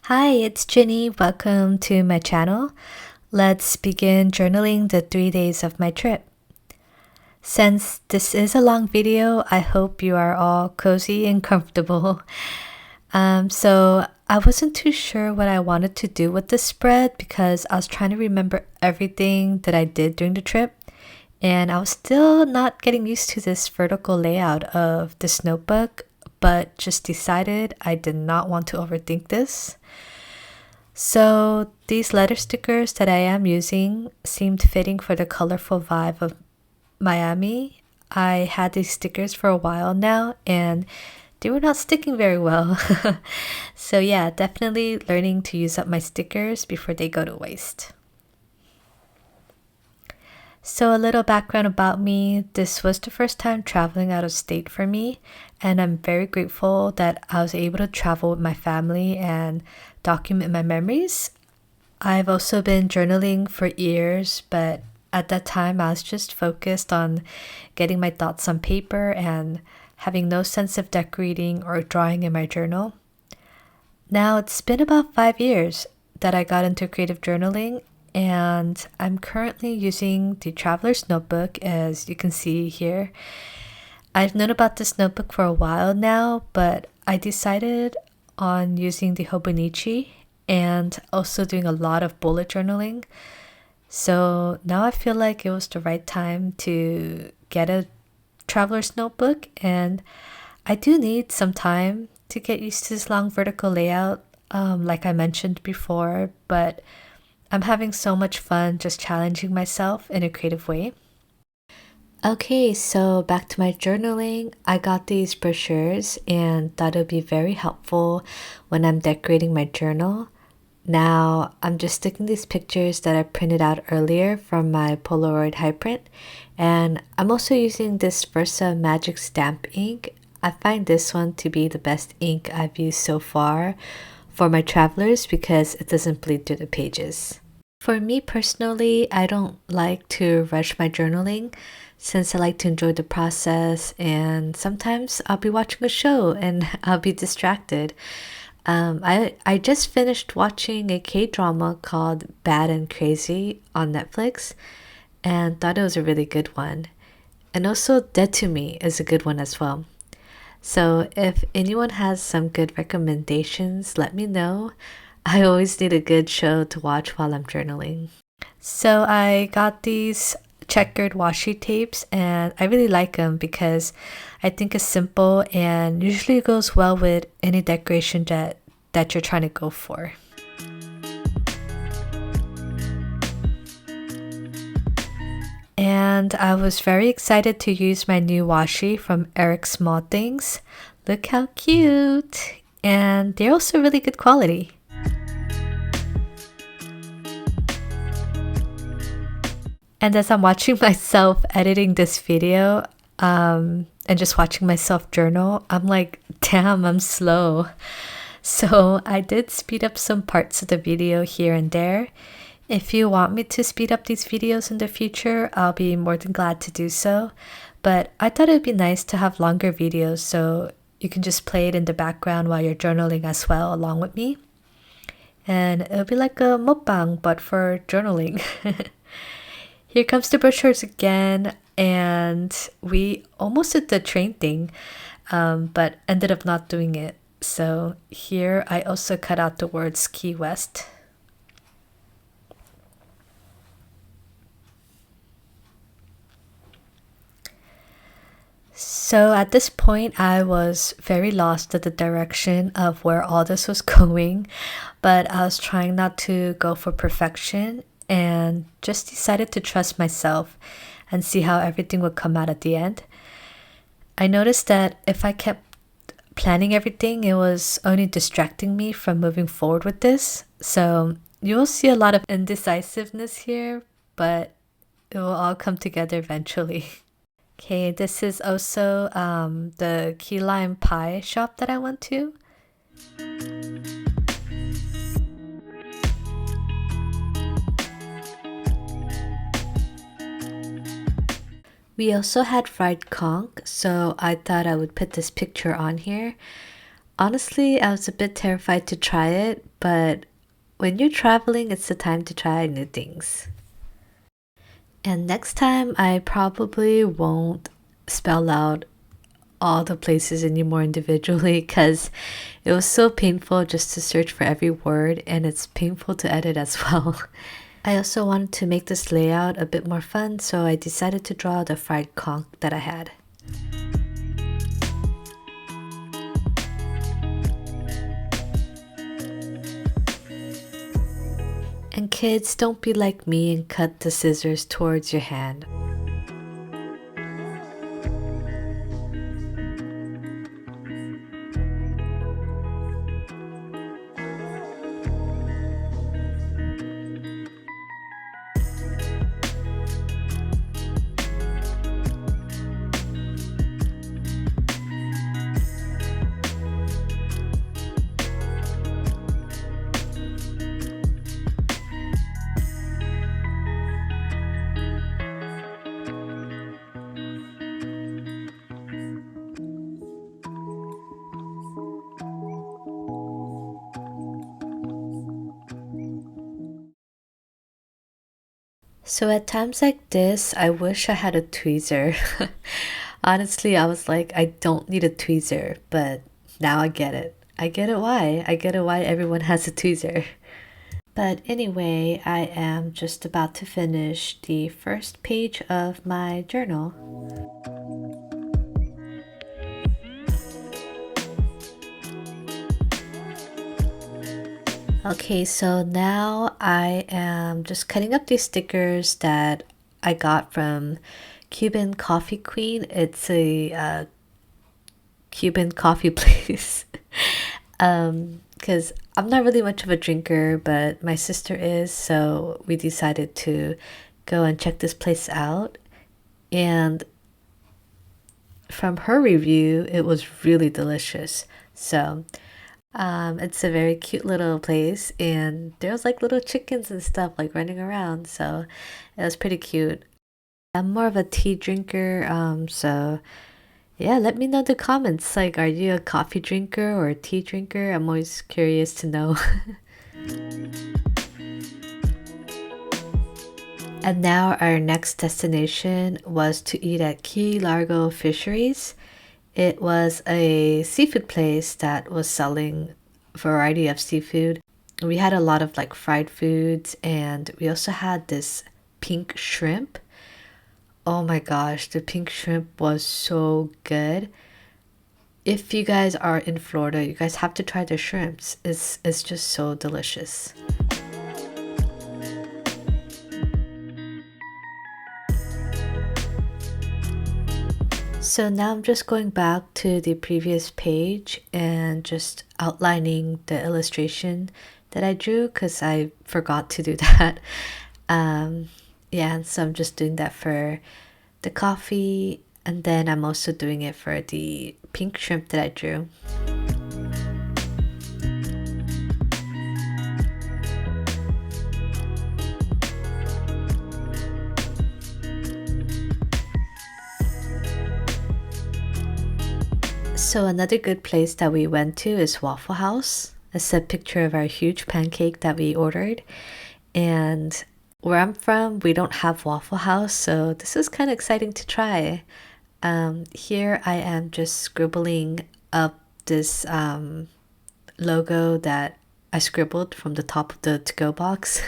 Hi, it's Ginny. Welcome to my channel. Let's begin journaling the 3 days of my trip. Since this is a long video, I hope you are all cozy and comfortable. So I wasn't too sure what I wanted to do with this spread because I was trying to remember everything that I did during the trip, and I was still not getting used to this vertical layout of this notebook, but just decided I did not want to overthink this. So these letter stickers that I am using seemed fitting for the colorful vibe of Miami. I had these stickers for a while now and they were not sticking very well. So yeah, definitely learning to use up my stickers before they go to waste. So a little background about me. This was the first time traveling out of state for me, and I'm very grateful that I was able to travel with my family and document my memories. I've also been journaling for years, but at that time I was just focused on getting my thoughts on paper and having no sense of decorating or drawing in my journal. Now it's been about 5 years that I got into creative journaling, and I'm currently using the Traveler's Notebook, as you can see here. I've known about this notebook for a while now, but I decided on using the Hobonichi and also doing a lot of bullet journaling. So now I feel like it was the right time to get a Traveler's Notebook, and I do need some time to get used to this long vertical layout, like I mentioned before, but I'm having so much fun just challenging myself in a creative way. Okay, so back to my journaling. I got these brochures and thought it would be very helpful when I'm decorating my journal. Now, I'm just sticking these pictures that I printed out earlier from my Polaroid high print, and I'm also using this Versa Magic Stamp ink. I find this one to be the best ink I've used so far for my travelers because it doesn't bleed through the pages. For me personally, I don't like to rush my journaling since I like to enjoy the process, and sometimes I'll be watching a show and I'll be distracted. I just finished watching a K-drama called Bad and Crazy on Netflix and thought it was a really good one. And also Dead to Me is a good one as well. So if anyone has some good recommendations, let me know. I always need a good show to watch while I'm journaling. So I got these checkered washi tapes and I really like them because I think it's simple and usually goes well with any decoration that you're trying to go for. And I was very excited to use my new washi from Eric Small Things. Look how cute! And they're also really good quality. And as I'm watching myself editing this video, and just watching myself journal, I'm like, damn, I'm slow. So I did speed up some parts of the video here and there. If you want me to speed up these videos in the future, I'll be more than glad to do so. But I thought it would be nice to have longer videos so you can just play it in the background while you're journaling as well along with me. And it'll be like a mukbang but for journaling. Here comes the brochures again, and we almost did the train thing, but ended up not doing it. So here I also cut out the words Key West. So at this point, I was very lost at the direction of where all this was going, but I was trying not to go for perfection and just decided to trust myself and see how everything would come out at the end. I noticed that if I kept planning everything, it was only distracting me from moving forward with this. So you will see a lot of indecisiveness here, but it will all come together eventually. Okay, this is also the key lime pie shop that I went to. We also had fried conch, so I thought I would put this picture on here. Honestly, I was a bit terrified to try it, but when you're traveling, it's the time to try new things. And next time, I probably won't spell out all the places anymore individually because it was so painful just to search for every word, and it's painful to edit as well. I also wanted to make this layout a bit more fun, so I decided to draw the fried conch that I had. And kids, don't be like me and cut the scissors towards your hand. So at times like this, I wish I had a tweezer. Honestly, I was like, I don't need a tweezer, but now I get it. I get it why. I get it why everyone has a tweezer. But anyway, I am just about to finish the first page of my journal. Okay, so now I am just cutting up these stickers that I got from Cuban Coffee Queen. It's a Cuban coffee place. Because I'm not really much of a drinker, but my sister is, so we decided to go and check this place out. And from her review, it was really delicious. So It's a very cute little place, and there was like little chickens and stuff like running around, so it was pretty cute. I'm more of a tea drinker, so yeah, let me know in the comments. Like, are you a coffee drinker or a tea drinker? I'm always curious to know. And now our next destination was to eat at Key Largo Fisheries. It was a seafood place that was selling a variety of seafood. We had a lot of like fried foods, and we also had this pink shrimp. Oh my gosh, the pink shrimp was so good. If you guys are in Florida, you guys have to try the shrimps. It's just so delicious. So now I'm just going back to the previous page and just outlining the illustration that I drew because I forgot to do that. Yeah, so I'm just doing that for the coffee, and then I'm also doing it for the pink shrimp that I drew. So another good place that we went to is Waffle House. It's a picture of our huge pancake that we ordered. And where I'm from, we don't have Waffle House, so this is kind of exciting to try. Here I am just scribbling up this logo that I scribbled from the top of the to-go box.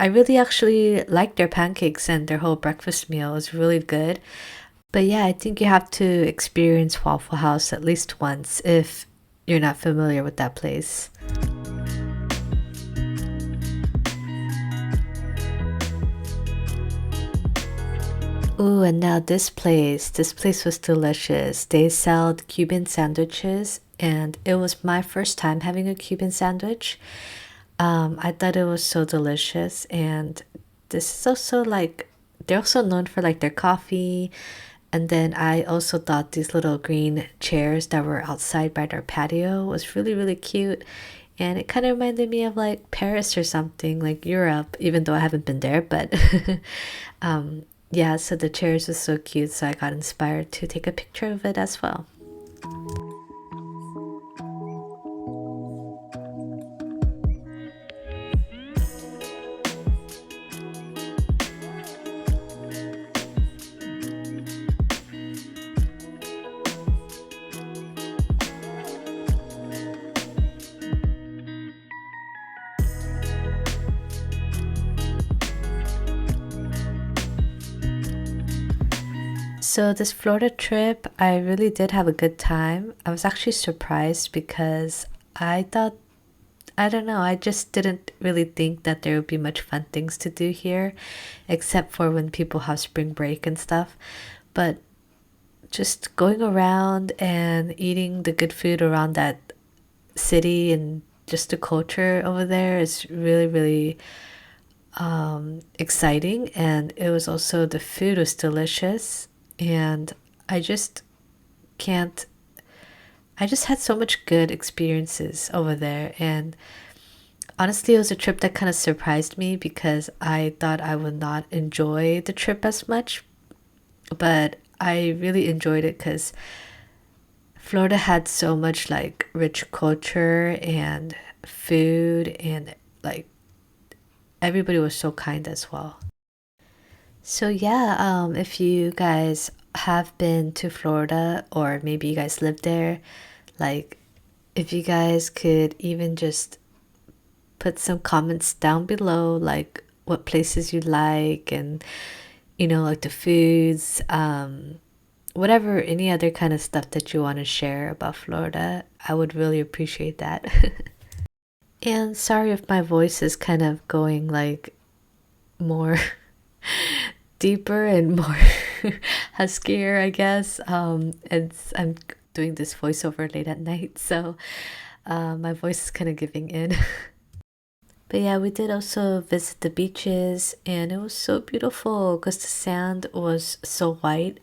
I really actually like their pancakes, and their whole breakfast meal is really good. But yeah, I think you have to experience Waffle House at least once if you're not familiar with that place. Ooh, and now this place was delicious. They sell Cuban sandwiches, and it was my first time having a Cuban sandwich. I thought it was so delicious, and this is also like they're also known for like their coffee. And then I also thought these little green chairs that were outside by their patio was really, really cute. And it kind of reminded me of like Paris or something, like Europe, even though I haven't been there. But yeah, so the chairs was so cute, so I got inspired to take a picture of it as well. So this Florida trip, I really did have a good time. I was actually surprised because I thought, I don't know, I just didn't really think that there would be much fun things to do here, except for when people have spring break and stuff. But just going around and eating the good food around that city and just the culture over there is really, really exciting. And it was also, the food was delicious. And I just can't, I just had so much good experiences over there. And honestly, it was a trip that kind of surprised me because I thought I would not enjoy the trip as much. But I really enjoyed it because Florida had so much like rich culture and food, and like everybody was so kind as well. So yeah, if you guys have been to Florida or maybe you guys live there, like if you guys could even just put some comments down below, like what places you like, and like the foods, whatever, any other kind of stuff that you want to share about Florida, I would really appreciate that. And sorry if my voice is kind of going like more deeper and more huskier, I guess. I'm doing this voiceover late at night, so my voice is kind of giving in. But yeah, we did also visit the beaches, and it was so beautiful because the sand was so white.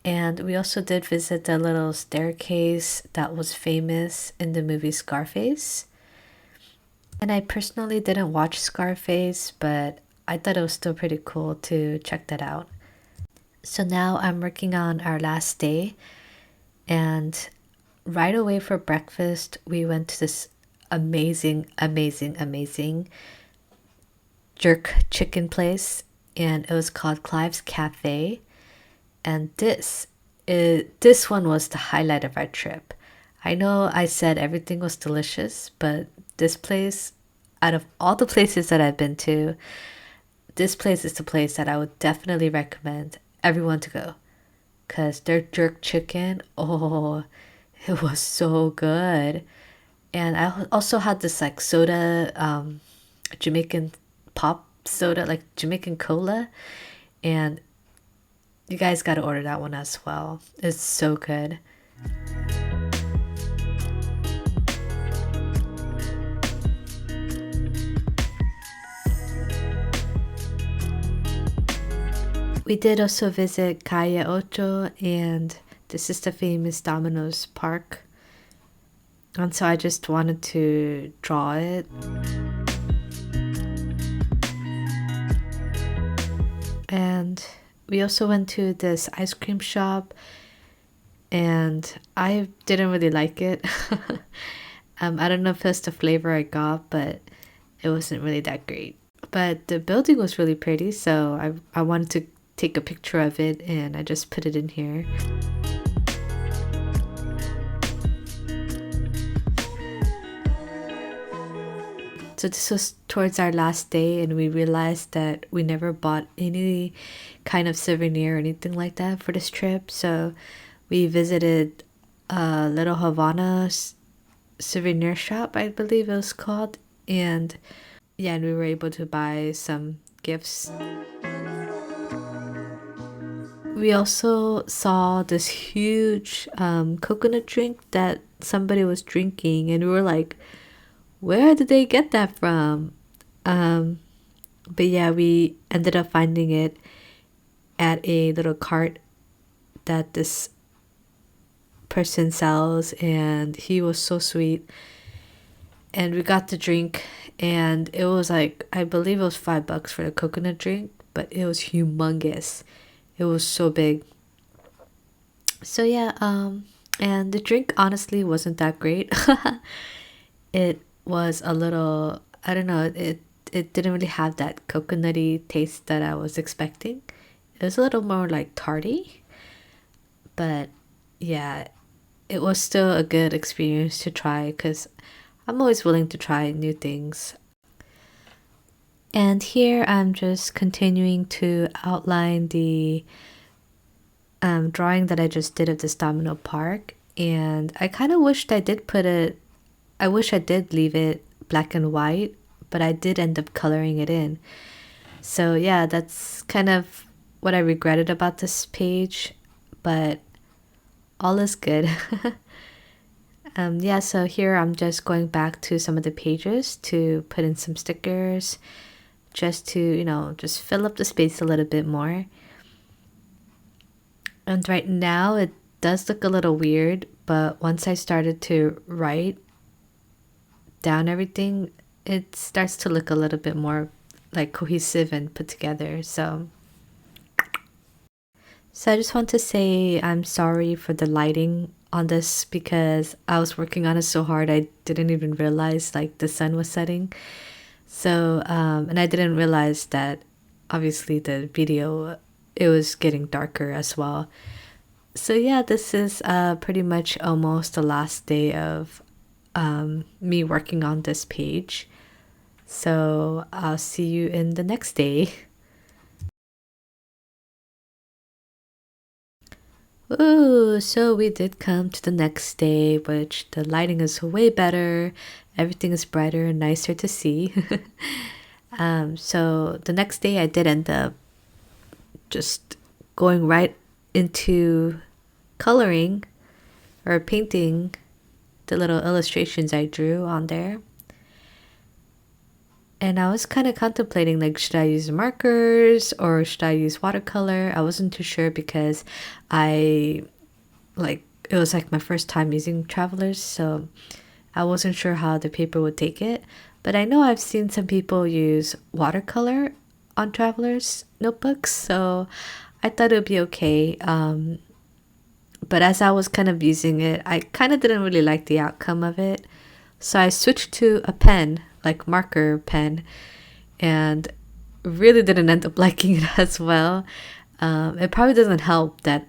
And we also did visit the little staircase that was famous in the movie Scarface. And I personally didn't watch Scarface, but I thought it was still pretty cool to check that out. So now I'm working on our last day, and right away for breakfast, we went to this amazing jerk chicken place, and it was called Clive's Cafe. And this one was the highlight of our trip. I know I said everything was delicious, but this place, out of all the places that I've been to, this place is the place that I would definitely recommend everyone to go. Because their jerk chicken, oh, it was so good. And I also had this like soda, Jamaican pop soda, like Jamaican cola. And you guys got to order that one as well. It's so good. We did also visit Calle Ocho, and this is the famous Domino's Park. And so I just wanted to draw it. And we also went to this ice cream shop, and I didn't really like it. I don't know if it's the flavor I got, but it wasn't really that great. But the building was really pretty, so I wanted to take a picture of it, and I just put it in here. So this was towards our last day, and we realized that we never bought any kind of souvenir or anything like that for this trip. So we visited a Little Havana souvenir shop, I believe it was called. And yeah, and we were able to buy some gifts. We also saw this huge coconut drink that somebody was drinking, and we were like, where did they get that from? But yeah, we ended up finding it at a little cart that this person sells, and he was so sweet. And we got the drink, and it was like, I believe it was $5 for the coconut drink, but it was humongous. It was so big. So yeah, and the drink honestly wasn't that great. It was a little, I don't know, it didn't really have that coconutty taste that I was expecting. It was a little more like tarty, but yeah, it was still a good experience to try, because I'm always willing to try new things. And here I'm just continuing to outline the drawing that I just did of this domino park, and I kind of wished I did put it, I wish I did leave it black and white, but I did end up coloring it in. So yeah, that's kind of what I regretted about this page, but all is good. Yeah, so here I'm just going back to some of the pages to put in some stickers, just to, you know, just fill up the space a little bit more. And right now it does look a little weird, but once I started to write down everything, it starts to look a little bit more like cohesive and put together. So I just want to say I'm sorry for the lighting on this, because I was working on it so hard I didn't even realize like the sun was setting. So and I didn't realize that obviously the video, it was getting darker as well. So yeah, this is pretty much almost the last day of me working on this page. So I'll see you in the next day. Ooh, so we did come to the next day, which the lighting is way better. Everything is brighter and nicer to see. So the next day I did end up just going right into coloring or painting the little illustrations I drew on there. And I was kind of contemplating like, should I use markers or should I use watercolor? I wasn't too sure because I like it was like my first time using travelers, so I wasn't sure how the paper would take it. But I know I've seen some people use watercolor on travelers notebooks, so I thought it would be okay. But as I was kind of using it, I kind of didn't really like the outcome of it. So I switched to a pen, like marker pen, and really didn't end up liking it as well. It probably doesn't help that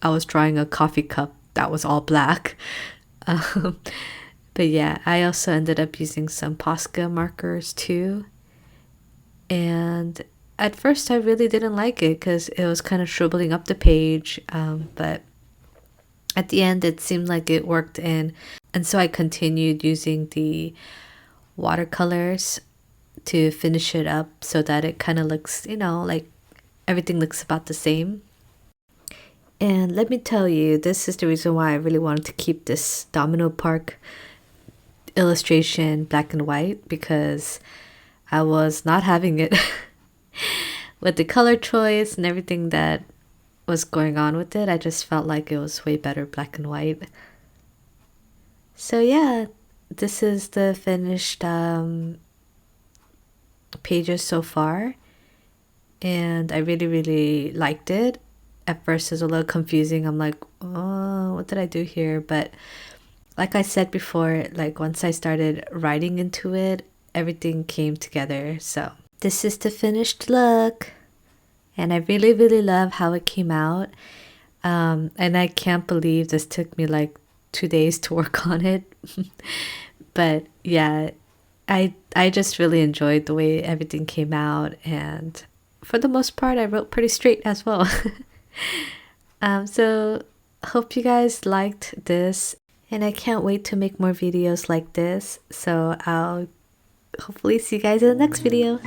I was drawing a coffee cup that was all black. Um, but yeah, I also ended up using some Posca markers too. And at first I really didn't like it because it was kind of shriveling up the page. But at the end it seemed like it worked in. And so I continued using the watercolors to finish it up so that it kind of looks, like everything looks about the same. And let me tell you, this is the reason why I really wanted to keep this Domino Park illustration black and white, because I was not having it with the color choice and everything that was going on with it. I just felt like it was way better black and white. So yeah, this is the finished pages so far, and I really liked it. At first it was a little confusing. I'm like, oh, what did I do here? But like I said before, like once I started writing into it, everything came together. So this is the finished look, and I really love how it came out. And I can't believe this took me like 2 days to work on it. But yeah, I just really enjoyed the way everything came out, and for the most part I wrote pretty straight as well. So hope you guys liked this, and I can't wait to make more videos like this. So I'll hopefully see you guys in the next video.